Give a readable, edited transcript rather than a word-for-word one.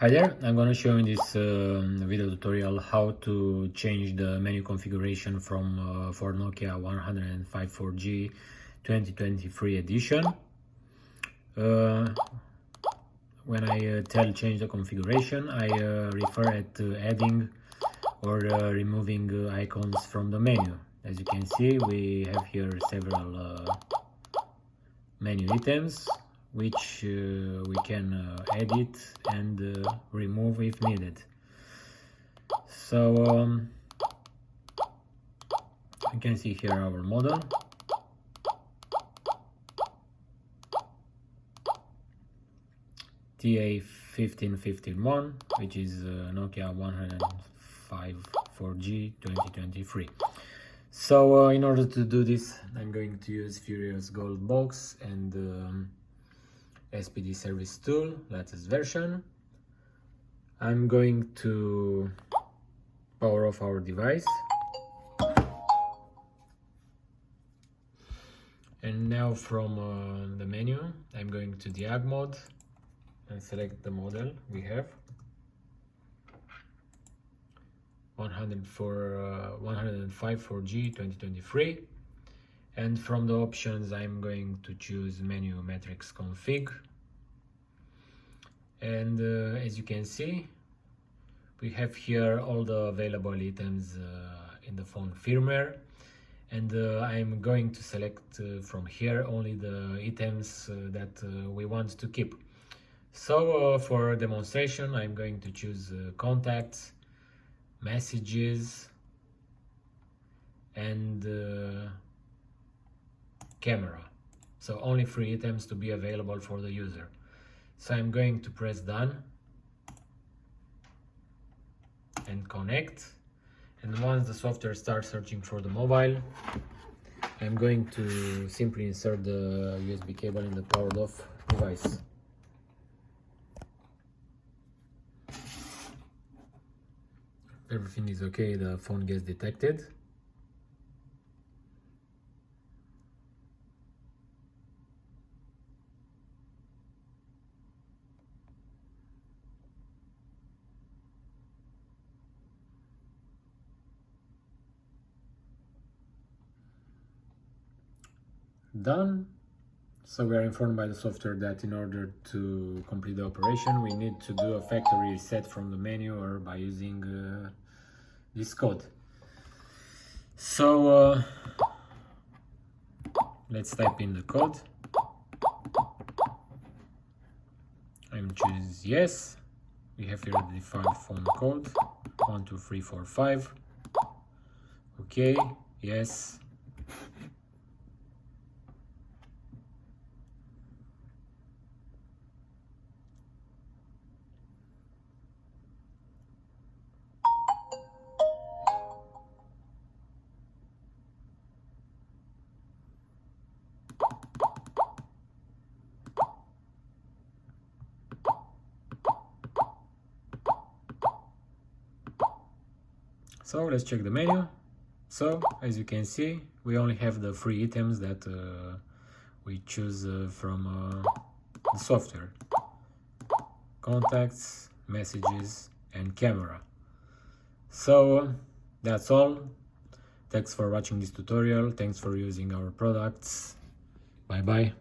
Hi there, I'm going to show in this video tutorial how to change the menu configuration from for Nokia 105.4G 2023 edition. When I tell change the configuration, I refer at adding or removing icons from the menu. As you can see, we have here several menu items which we can edit and remove if needed. So you can see here our model. TA-1551, which is Nokia 105.4G 2023. So in order to do this, I'm going to use FuriouSGOLD box and SPD service tool, latest version. I'm going to power off our device. And now from the menu, I'm going to diag mode and select the model we have. 105.4G 2023. And from the options, I'm going to choose menu matrix config. And as you can see, we have here all the available items in the phone firmware. And I'm going to select from here only the items that we want to keep. So for demonstration, I'm going to choose contacts, messages, and camera. So only 3 items to be available for the user. So I'm going to press done and connect. And once the software starts searching for the mobile, I'm going to simply insert the USB cable in the powered off device. Everything is okay, the phone gets detected. Done. So we are informed by the software that in order to complete the operation, we need to do a factory reset from the menu or by using this code. So let's type in the code. I'm choose yes. We have here the default phone code 12345. Okay, yes. So let's check the menu. So as you can see, we only have the 3 items that we choose from the software: contacts, messages, and camera. So that's all. Thanks for watching this tutorial. Thanks for using our products. Bye bye.